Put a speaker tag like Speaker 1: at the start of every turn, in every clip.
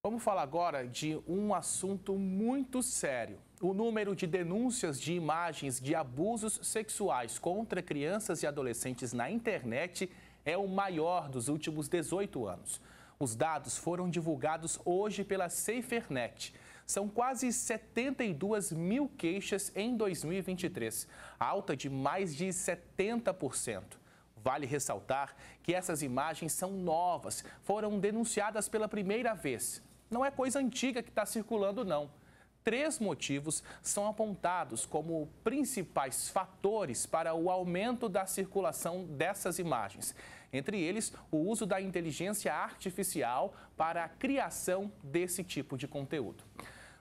Speaker 1: Vamos falar agora de um assunto muito sério. O número de denúncias de imagens de abusos sexuais contra crianças e adolescentes na internet é o maior dos últimos 18 anos. Os dados foram divulgados hoje pela SaferNet. São quase 72 mil queixas em 2023, alta de mais de 70%. Vale ressaltar que essas imagens são novas, foram denunciadas pela primeira vez. Não é coisa antiga que está circulando, não. 3 motivos são apontados como principais fatores para o aumento da circulação dessas imagens. Entre eles, o uso da inteligência artificial para a criação desse tipo de conteúdo.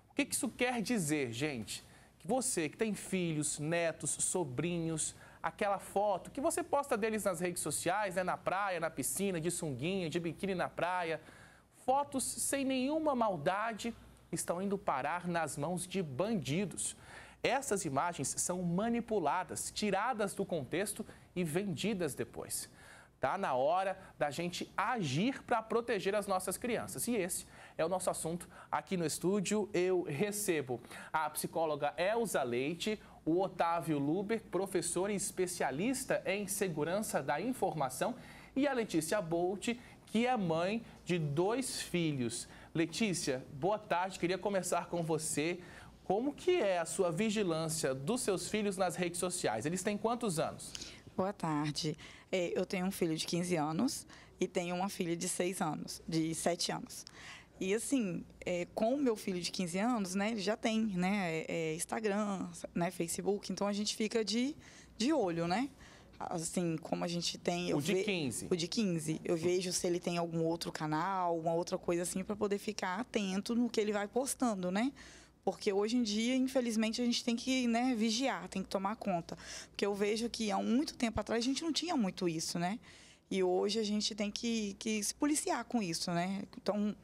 Speaker 1: O que isso quer dizer, gente? Que você que tem filhos, netos, sobrinhos, aquela foto que você posta deles nas redes sociais, na praia, na piscina, de sunguinha, de biquíni na praia, fotos sem nenhuma maldade estão indo parar nas mãos de bandidos. Essas imagens são manipuladas, tiradas do contexto e vendidas depois. Tá na hora da gente agir para proteger as nossas crianças. E esse é o nosso assunto aqui no estúdio. Eu recebo a psicóloga Elza Leite, o Otávio Luber, professor e especialista em segurança da informação, e a Letícia Bolt, que é mãe de 2 filhos. Letícia, boa tarde. Queria começar com você. Como que é a sua vigilância dos seus filhos nas redes sociais? Eles têm quantos anos?
Speaker 2: Boa tarde. Eu tenho um filho de 15 anos e tenho uma filha de 7 anos. E assim, com o meu filho de 15 anos, né, ele já tem, né, Instagram, né, Facebook, então a gente fica de olho, né? Assim, como a gente tem...
Speaker 1: O de 15?
Speaker 2: O de 15. Eu vejo se ele tem algum outro canal, uma outra coisa assim, para poder ficar atento no que ele vai postando, né? Porque hoje em dia, infelizmente, a gente tem que, né, vigiar, tem que tomar conta. Porque eu vejo que há muito tempo atrás a gente não tinha muito isso, né? E hoje a gente tem que se policiar com isso, né? Então,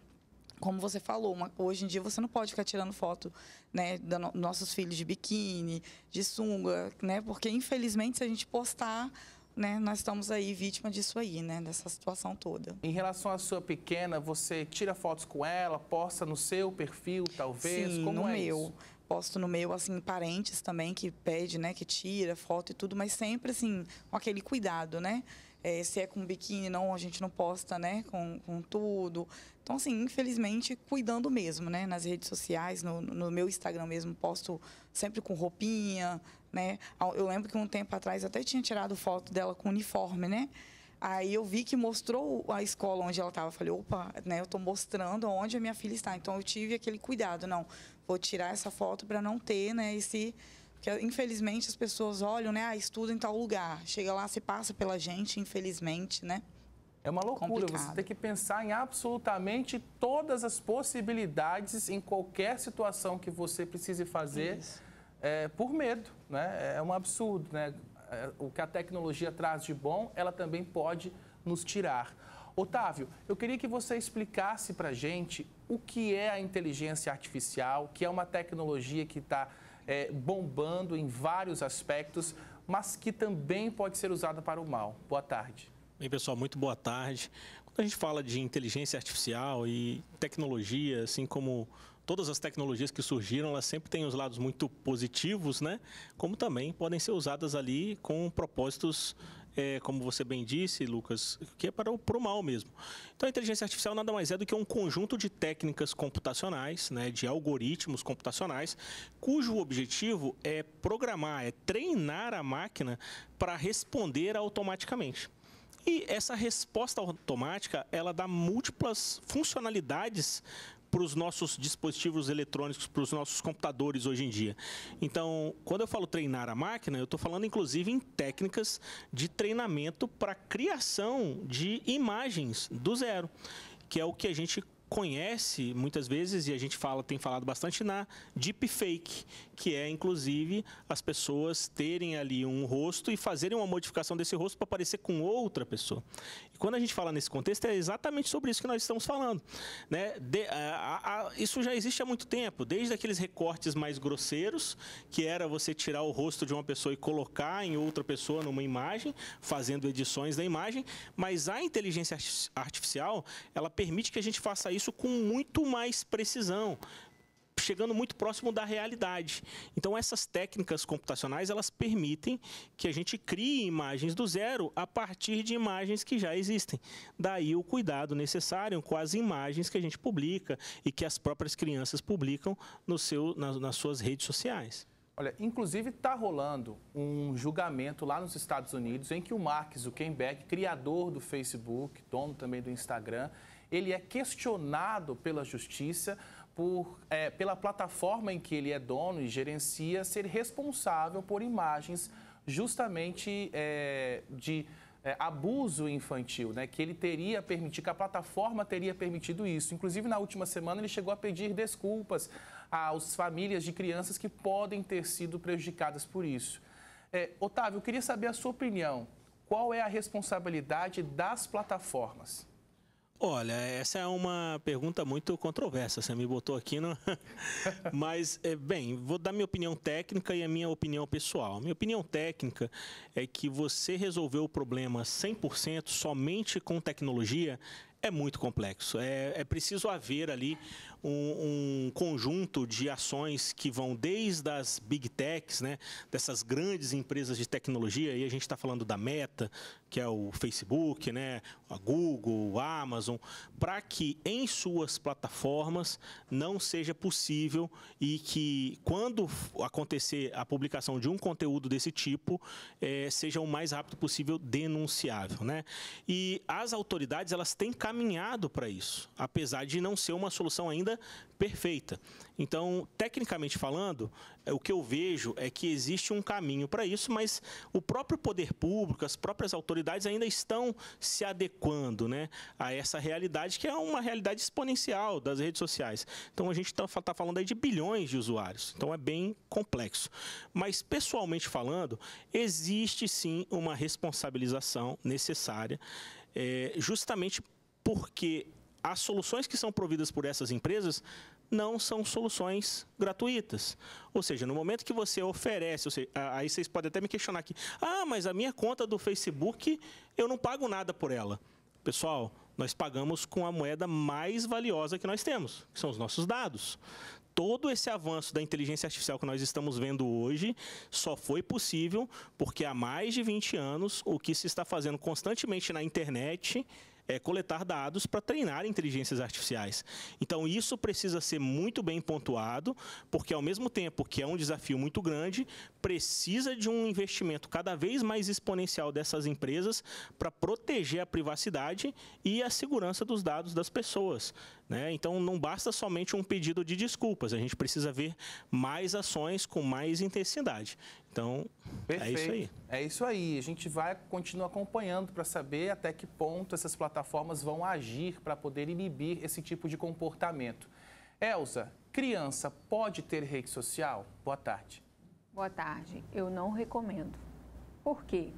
Speaker 2: como você falou, hoje em dia você não pode ficar tirando foto, né, dos nossos filhos de biquíni, de sunga, né? Porque, infelizmente, se a gente postar, né, nós estamos aí vítima disso aí, né, dessa situação toda.
Speaker 1: Em relação à sua pequena, você tira fotos com ela, posta no seu perfil, talvez?
Speaker 2: Sim,
Speaker 1: como
Speaker 2: no
Speaker 1: é
Speaker 2: meu.
Speaker 1: Isso?
Speaker 2: Posto no meu, assim, parentes também que pede, né, que tira foto e tudo, mas sempre, assim, com aquele cuidado, né? Se é com biquíni, não, a gente não posta, né, com tudo. Então, assim, infelizmente, cuidando mesmo, né, nas redes sociais, no meu Instagram mesmo, posto sempre com roupinha, né? Eu lembro que um tempo atrás eu até tinha tirado foto dela com uniforme, né? Aí eu vi que mostrou a escola onde ela estava. Falei, opa, né, eu estou mostrando onde a minha filha está. Então, eu tive aquele cuidado. Não, vou tirar essa foto para não ter, né, esse... Porque, infelizmente, as pessoas olham, né, estuda em tal lugar. Chega lá, se passa pela gente, infelizmente, né?
Speaker 1: É uma loucura.
Speaker 2: Complicado.
Speaker 1: Você tem que pensar em absolutamente todas as possibilidades em qualquer situação que você precise fazer por medo, né? É um absurdo, né? O que a tecnologia traz de bom, ela também pode nos tirar. Otávio, eu queria que você explicasse para a gente o que é a inteligência artificial, que é uma tecnologia que está bombando em vários aspectos, mas que também pode ser usada para o mal. Boa tarde.
Speaker 3: Bem, pessoal, muito boa tarde. Quando a gente fala de inteligência artificial e tecnologia, assim como todas as tecnologias que surgiram, elas sempre têm os lados muito positivos, né? Como também podem ser usadas ali com propósitos, como você bem disse, Lucas, que é para o mal mesmo. Então, a inteligência artificial nada mais é do que um conjunto de técnicas computacionais, né, de algoritmos computacionais, cujo objetivo é programar, é treinar a máquina para responder automaticamente. E essa resposta automática, ela dá múltiplas funcionalidades para os nossos dispositivos eletrônicos, para os nossos computadores hoje em dia. Então, quando eu falo treinar a máquina, eu estou falando inclusive em técnicas de treinamento para criação de imagens do zero, que é o que a gente conhece muitas vezes, e a gente tem falado bastante na deepfake, que é inclusive as pessoas terem ali um rosto e fazerem uma modificação desse rosto para parecer com outra pessoa. E quando a gente fala nesse contexto, é exatamente sobre isso que nós estamos falando, né? Isso já existe há muito tempo, desde aqueles recortes mais grosseiros, que era você tirar o rosto de uma pessoa e colocar em outra pessoa numa imagem, fazendo edições da imagem, mas a inteligência artificial, ela permite que a gente faça isso com muito mais precisão, chegando muito próximo da realidade. Então, essas técnicas computacionais, elas permitem que a gente crie imagens do zero a partir de imagens que já existem. Daí o cuidado necessário com as imagens que a gente publica e que as próprias crianças publicam nas suas redes sociais.
Speaker 1: Olha, inclusive está rolando um julgamento lá nos Estados Unidos em que o Mark Zuckerberg, criador do Facebook, dono também do Instagram, ele é questionado pela justiça pela plataforma em que ele é dono e gerencia ser responsável por imagens justamente de abuso infantil, né? Que ele teria permitido, que a plataforma teria permitido isso. Inclusive, na última semana, ele chegou a pedir desculpas às famílias de crianças que podem ter sido prejudicadas por isso. Otávio, eu queria saber a sua opinião. Qual é a responsabilidade das plataformas?
Speaker 3: Olha, essa é uma pergunta muito controversa, você me botou aqui no... Mas, bem, vou dar minha opinião técnica e a minha opinião pessoal. Minha opinião técnica é que você resolver o problema 100% somente com tecnologia é muito complexo. É preciso haver ali um conjunto de ações que vão desde as big techs, né, dessas grandes empresas de tecnologia, e a gente está falando da Meta, que é o Facebook, né, a Google, a Amazon, para que em suas plataformas não seja possível e que quando acontecer a publicação de um conteúdo desse tipo, seja o mais rápido possível denunciável, né? E as autoridades, elas têm caminhado para isso, apesar de não ser uma solução ainda perfeita. Então, tecnicamente falando, o que eu vejo é que existe um caminho para isso, mas o próprio poder público, as próprias autoridades ainda estão se adequando, né, a essa realidade, que é uma realidade exponencial das redes sociais. Então, a gente está falando aí de bilhões de usuários, então é bem complexo. Mas, pessoalmente falando, existe sim uma responsabilização necessária, justamente porque as soluções que são providas por essas empresas não são soluções gratuitas. Ou seja, no momento que você oferece, aí vocês podem até me questionar aqui, mas a minha conta do Facebook, eu não pago nada por ela. Pessoal, nós pagamos com a moeda mais valiosa que nós temos, que são os nossos dados. Todo esse avanço da inteligência artificial que nós estamos vendo hoje só foi possível porque há mais de 20 anos o que se está fazendo constantemente na internet é coletar dados para treinar inteligências artificiais. Então, isso precisa ser muito bem pontuado, porque, ao mesmo tempo que é um desafio muito grande, precisa de um investimento cada vez mais exponencial dessas empresas para proteger a privacidade e a segurança dos dados das pessoas, né? Então, não basta somente um pedido de desculpas, a gente precisa ver mais ações com mais intensidade. Então,
Speaker 1: perfeito.
Speaker 3: É isso aí.
Speaker 1: É isso aí. A gente vai continuar acompanhando para saber até que ponto essas plataformas vão agir para poder inibir esse tipo de comportamento. Elza, criança pode ter rede social? Boa tarde.
Speaker 4: Boa tarde. Eu não recomendo. Por quê?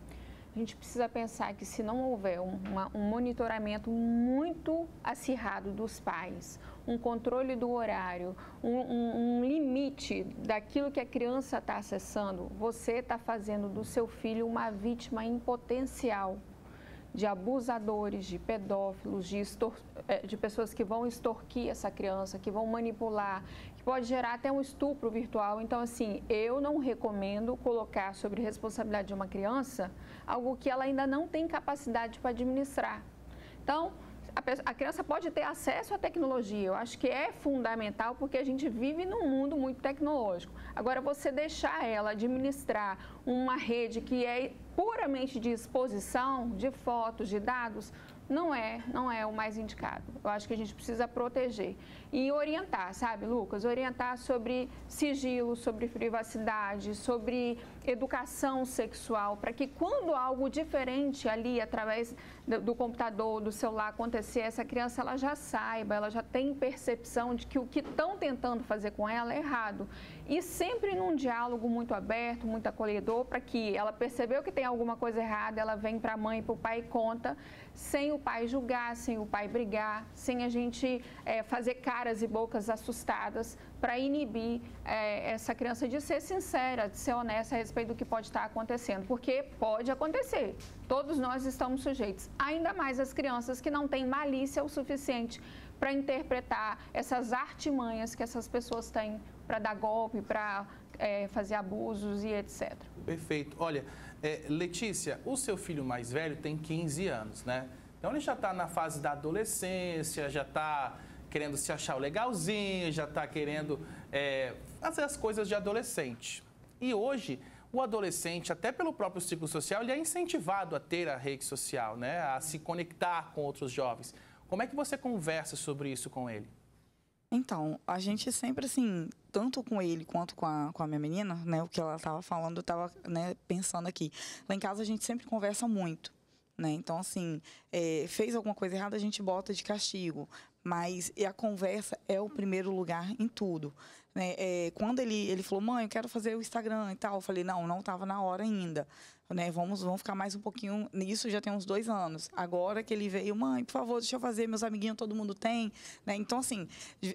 Speaker 4: A gente precisa pensar que se não houver um monitoramento muito acirrado dos pais, um controle do horário, um limite daquilo que a criança está acessando, você está fazendo do seu filho uma vítima em potencial de abusadores, de pedófilos, de pessoas que vão extorquir essa criança, que vão manipular, que pode gerar até um estupro virtual. Então, assim, eu não recomendo colocar sobre responsabilidade de uma criança algo que ela ainda não tem capacidade para administrar. Então, a criança pode ter acesso à tecnologia, eu acho que é fundamental porque a gente vive num mundo muito tecnológico. Agora, você deixar ela administrar uma rede que é puramente de exposição de fotos, de dados, não é o mais indicado. Eu acho que a gente precisa proteger e orientar, sabe, Lucas? Orientar sobre sigilo, sobre privacidade, sobre educação sexual, para que quando algo diferente ali, através do computador, do celular acontecer, essa criança ela já saiba, ela já tem percepção de que o que estão tentando fazer com ela é errado. E sempre num diálogo muito aberto, muito acolhedor, para que ela percebeu que tem alguma coisa errada, ela vem para a mãe e para o pai e conta, sem o pai julgar, sem o pai brigar, sem a gente fazer caras e bocas assustadas, para inibir essa criança de ser sincera, de ser honesta a respeito do que pode estar acontecendo, porque pode acontecer, todos nós estamos sujeitos, ainda mais as crianças que não têm malícia o suficiente para interpretar essas artimanhas que essas pessoas têm para dar golpe, para fazer abusos e etc.
Speaker 1: Perfeito. Olha, Letícia, o seu filho mais velho tem 15 anos, né? Então ele já está na fase da adolescência, já está querendo se achar o legalzinho, já está querendo fazer as coisas de adolescente. E hoje, o adolescente, até pelo próprio ciclo social, ele é incentivado a ter a rede social, né? A se conectar com outros jovens. Como é que você conversa sobre isso com ele?
Speaker 2: Então, a gente sempre, assim, tanto com ele quanto com a minha menina, né? O que ela estava falando, eu estava, né, pensando aqui. Lá em casa, a gente sempre conversa muito, né? Então, assim, fez alguma coisa errada, a gente bota de castigo. Mas a conversa é o primeiro lugar em tudo, né? Quando ele falou, mãe, eu quero fazer o Instagram e tal, eu falei, não estava na hora ainda, né? Vamos ficar mais um pouquinho, nisso já tem uns 2 anos. Agora que ele veio, mãe, por favor, deixa eu fazer, meus amiguinhos todo mundo tem, né? Então, assim,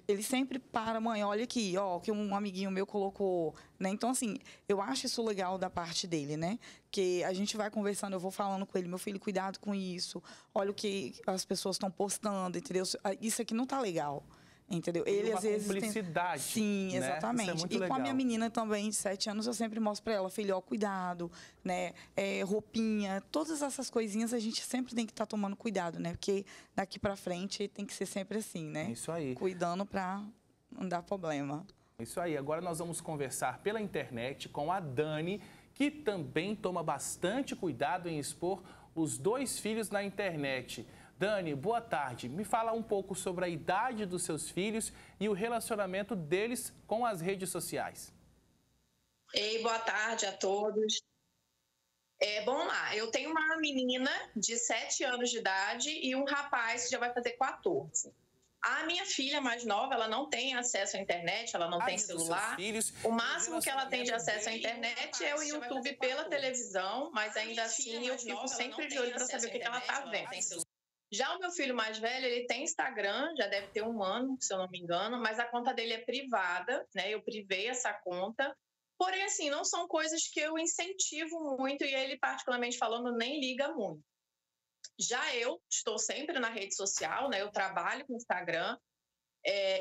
Speaker 2: ele sempre para, mãe, olha aqui, ó, que um amiguinho meu colocou, né? Então, assim, eu acho isso legal da parte dele, né? Que a gente vai conversando, eu vou falando com ele, meu filho, cuidado com isso, olha o que as pessoas estão postando, entendeu? Isso aqui não tá legal. Entendeu?
Speaker 1: Ele às vezes cumplicidade.
Speaker 2: Sim,
Speaker 1: né?
Speaker 2: exatamente.
Speaker 1: Isso é muito
Speaker 2: e
Speaker 1: legal.
Speaker 2: com a minha menina também, de 7 anos, eu sempre mostro para ela, filho, ó, cuidado, né? Roupinha, todas essas coisinhas a gente sempre tem que estar tomando cuidado, né? Porque daqui para frente tem que ser sempre assim, né?
Speaker 1: Isso aí.
Speaker 2: Cuidando para não dar problema.
Speaker 1: Isso aí. Agora nós vamos conversar pela internet com a Dani, que também toma bastante cuidado em expor os 2 filhos na internet. Dani, boa tarde. Me fala um pouco sobre a idade dos seus filhos e o relacionamento deles com as redes sociais.
Speaker 5: Ei, boa tarde a todos. Bom lá, eu tenho uma menina de 7 anos de idade e um rapaz que já vai fazer 14. A minha filha mais nova, ela não tem acesso à internet, ela não tem celular. O máximo que ela tem de acesso à internet é o YouTube pela televisão, mas ainda assim eu fico sempre de olho para saber o que ela está vendo. Já o meu filho mais velho, ele tem Instagram, já deve ter 1 ano, se eu não me engano, mas a conta dele é privada, né? Eu privei essa conta. Porém, assim, não são coisas que eu incentivo muito e ele, particularmente falando, nem liga muito. Já eu estou sempre na rede social, né? Eu trabalho com Instagram.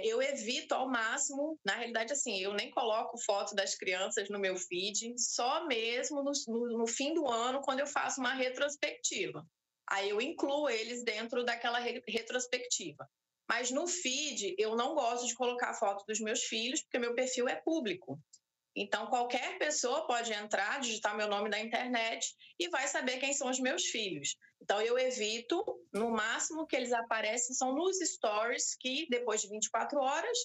Speaker 5: Eu evito ao máximo, na realidade, assim, eu nem coloco foto das crianças no meu feed, só mesmo no fim do ano, quando eu faço uma retrospectiva. Aí eu incluo eles dentro daquela retrospectiva. Mas no feed, eu não gosto de colocar foto dos meus filhos, porque meu perfil é público. Então, qualquer pessoa pode entrar, digitar meu nome na internet e vai saber quem são os meus filhos. Então, eu evito, no máximo que eles aparecem são nos stories, que depois de 24 horas,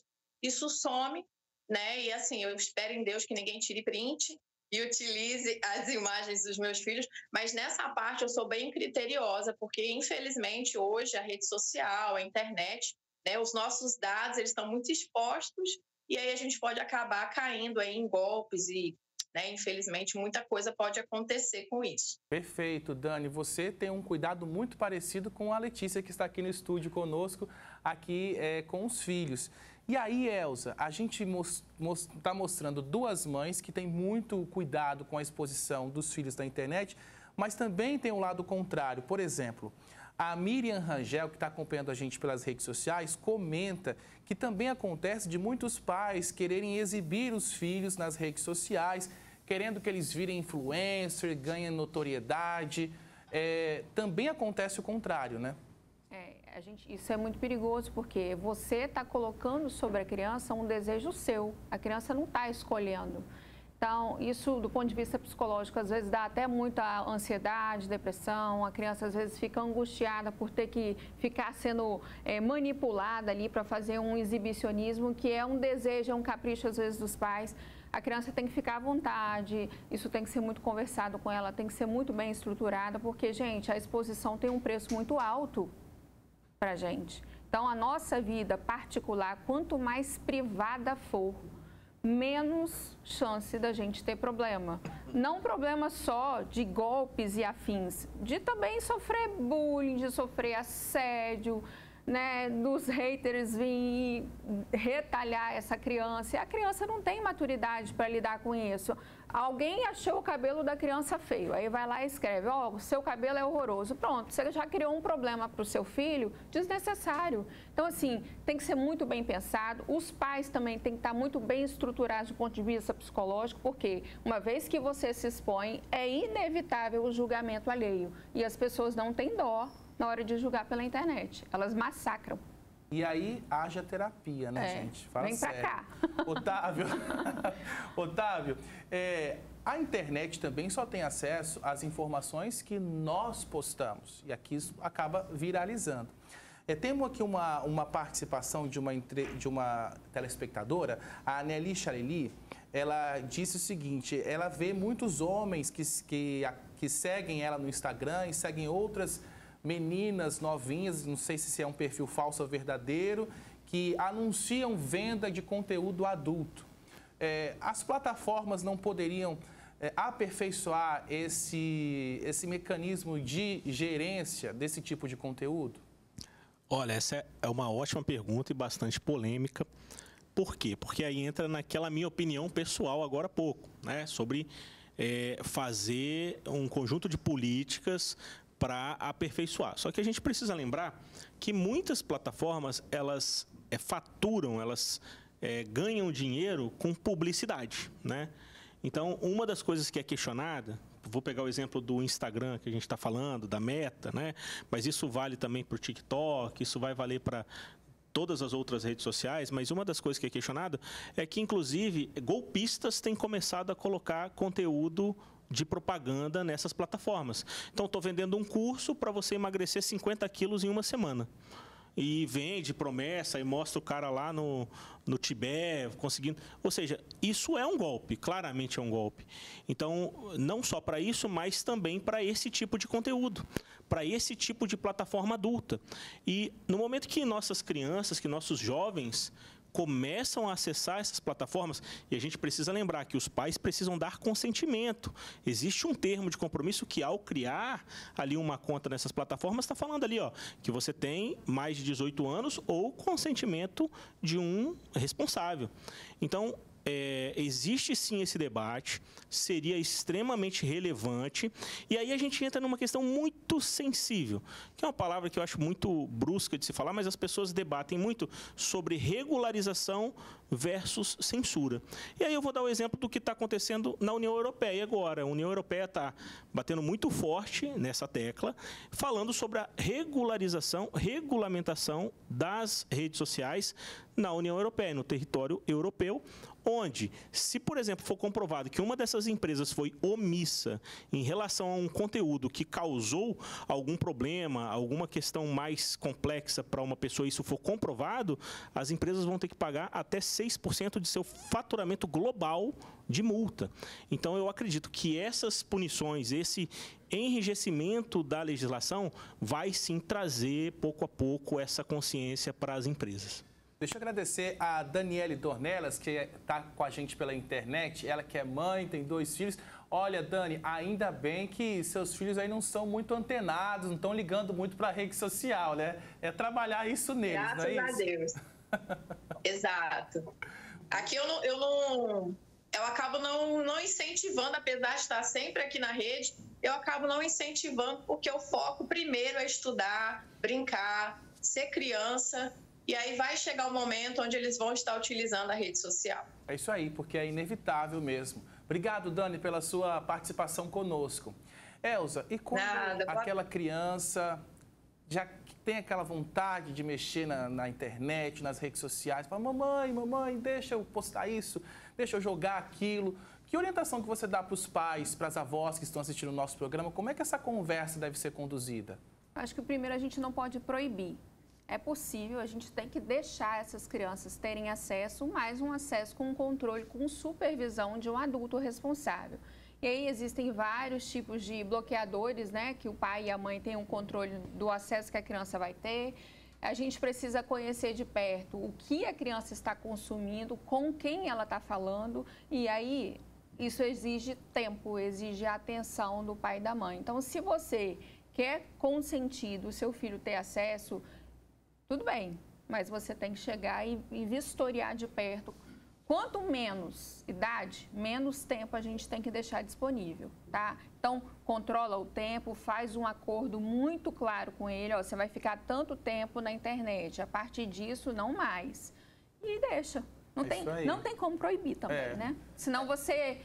Speaker 5: isso some, né? E assim, eu espero em Deus que ninguém tire print e utilize as imagens dos meus filhos, mas nessa parte eu sou bem criteriosa, porque infelizmente hoje a rede social, a internet, né, os nossos dados, eles estão muito expostos e aí a gente pode acabar caindo aí em golpes e, né, infelizmente muita coisa pode acontecer com isso.
Speaker 1: Perfeito, Dani. Você tem um cuidado muito parecido com a Letícia, que está aqui no estúdio conosco, aqui com os filhos. E aí, Elza, a gente está mostrando 2 mães que têm muito cuidado com a exposição dos filhos na internet, mas também tem um lado contrário. Por exemplo, a Miriam Rangel, que está acompanhando a gente pelas redes sociais, comenta que também acontece de muitos pais quererem exibir os filhos nas redes sociais, querendo que eles virem influencer, ganhem notoriedade. Também acontece o contrário, né?
Speaker 4: Isso é muito perigoso, porque você está colocando sobre a criança um desejo seu. A criança não está escolhendo. Então, isso, do ponto de vista psicológico, às vezes dá até muita ansiedade, depressão. A criança, às vezes, fica angustiada por ter que ficar sendo manipulada ali para fazer um exibicionismo, que é um desejo, é um capricho, às vezes, dos pais. A criança tem que ficar à vontade, isso tem que ser muito conversado com ela, tem que ser muito bem estruturada, porque, gente, a exposição tem um preço muito alto para a gente. Então, a nossa vida particular, quanto mais privada for, menos chance da gente ter problema. Não problema só de golpes e afins, de também sofrer bullying, de sofrer assédio. né, dos haters vir retalhar essa criança. E a criança não tem maturidade para lidar com isso. Alguém achou o cabelo da criança feio, aí vai lá e escreve, ó, o seu cabelo é horroroso. Pronto, você já criou um problema para o seu filho desnecessário. Então, assim, tem que ser muito bem pensado. Os pais também têm que estar muito bem estruturados do ponto de vista psicológico, porque uma vez que você se expõe, é inevitável o julgamento alheio. E as pessoas não têm dó na hora de julgar pela internet. Elas massacram.
Speaker 1: E aí, haja terapia, né, gente? Fala
Speaker 4: vem pra
Speaker 1: sério.
Speaker 4: cá.
Speaker 1: Otávio, a internet também só tem acesso às informações que nós postamos. E aqui isso acaba viralizando. Temos aqui uma participação de uma telespectadora, a Nelly Chaleli. Ela disse o seguinte, ela vê muitos homens que seguem ela no Instagram e seguem outras meninas novinhas, não sei se é um perfil falso ou verdadeiro, que anunciam venda de conteúdo adulto. As plataformas não poderiam aperfeiçoar esse mecanismo de gerência desse tipo de conteúdo?
Speaker 3: Olha, essa é uma ótima pergunta e bastante polêmica. Por quê? Porque aí entra naquela minha opinião pessoal agora há pouco, né? Sobre fazer um conjunto de políticas para aperfeiçoar. Só que a gente precisa lembrar que muitas plataformas, elas faturam, elas ganham dinheiro com publicidade, né? Então, uma das coisas que é questionada, vou pegar o exemplo do Instagram que a gente está falando, da Meta, né? Mas isso vale também para o TikTok, isso vai valer para todas as outras redes sociais, mas uma das coisas que é questionada é que, inclusive, golpistas têm começado a colocar conteúdo de propaganda nessas plataformas. Então, estou vendendo um curso para você emagrecer 50 quilos em uma semana. E vende promessa e mostra o cara lá no Tibete conseguindo. Ou seja, isso é um golpe, claramente é um golpe. Então, não só para isso, mas também para esse tipo de conteúdo, para esse tipo de plataforma adulta. E no momento que nossas crianças, que nossos jovens começam a acessar essas plataformas, e a gente precisa lembrar que os pais precisam dar consentimento. Existe um termo de compromisso que, ao criar ali uma conta nessas plataformas, está falando ali, ó, que você tem mais de 18 anos ou consentimento de um responsável. Então, existe sim esse debate, seria extremamente relevante, e aí a gente entra numa questão muito sensível, que é uma palavra que eu acho muito brusca de se falar, mas as pessoas debatem muito sobre regularização versus censura. E aí eu vou dar o exemplo do que está acontecendo na União Europeia agora. A União Europeia está batendo muito forte nessa tecla, falando sobre a regulamentação das redes sociais na União Europeia, no território europeu, onde, se, por exemplo, for comprovado que uma dessas empresas foi omissa em relação a um conteúdo que causou algum problema, alguma questão mais complexa para uma pessoa, e isso for comprovado, as empresas vão ter que pagar até 6% de seu faturamento global de multa. Então, eu acredito que essas punições, esse enrijecimento da legislação, vai sim trazer, pouco a pouco, essa consciência para as empresas.
Speaker 1: Deixa eu agradecer a Daniele Dornelas, que está com a gente pela internet. Ela que é mãe, tem 2 filhos. Olha, Dani, ainda bem que seus filhos aí não são muito antenados, não estão ligando muito para a rede social, né? É trabalhar isso neles,
Speaker 5: graças
Speaker 1: não é isso?
Speaker 5: Graças a Deus. Exato. Aqui eu acabo não incentivando, apesar de estar sempre aqui na rede, eu acabo não incentivando porque o foco primeiro é estudar, brincar, ser criança. E aí vai chegar o momento onde eles vão estar utilizando a rede social.
Speaker 1: É isso aí, porque é inevitável mesmo. Obrigado, Dani, pela sua participação conosco. Elza, e quando aquela criança já tem aquela vontade de mexer na internet, nas redes sociais, fala, mamãe, deixa eu postar isso, deixa eu jogar aquilo. Que orientação que você dá para os pais, para as avós que estão assistindo o nosso programa? Como é que essa conversa deve ser conduzida?
Speaker 4: Acho que primeiro a gente não pode proibir. É possível, a gente tem que deixar essas crianças terem acesso, mas um acesso com controle, com supervisão de um adulto responsável. E aí existem vários tipos de bloqueadores, né, que o pai e a mãe têm um controle do acesso que a criança vai ter. A gente precisa conhecer de perto o que a criança está consumindo, com quem ela está falando, e aí isso exige tempo, exige atenção do pai e da mãe. Então, se você quer consentir do seu filho ter acesso, tudo bem, mas você tem que chegar e vistoriar de perto. Quanto menos idade, menos tempo a gente tem que deixar disponível, tá? Então, controla o tempo, faz um acordo muito claro com ele, ó, você vai ficar tanto tempo na internet, a partir disso, não mais. E deixa. Não tem como proibir também, né? Senão você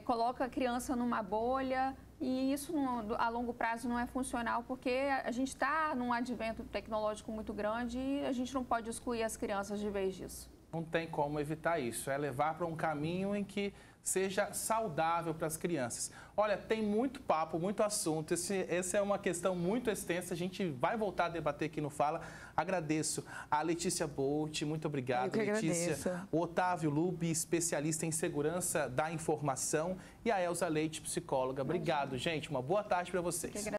Speaker 4: coloca a criança numa bolha e isso a longo prazo não é funcional, porque a gente está num advento tecnológico muito grande e a gente não pode excluir as crianças de vez disso.
Speaker 1: Não tem como evitar isso, é levar para um caminho em que seja saudável para as crianças. Olha, tem muito papo, muito assunto, essa é uma questão muito extensa, a gente vai voltar a debater aqui no Fala. Agradeço a Letícia Bolt, muito obrigado, Letícia. O Otávio Lube, especialista em segurança da informação, e a Elza Leite, psicóloga. Obrigado, gente, uma boa tarde para vocês.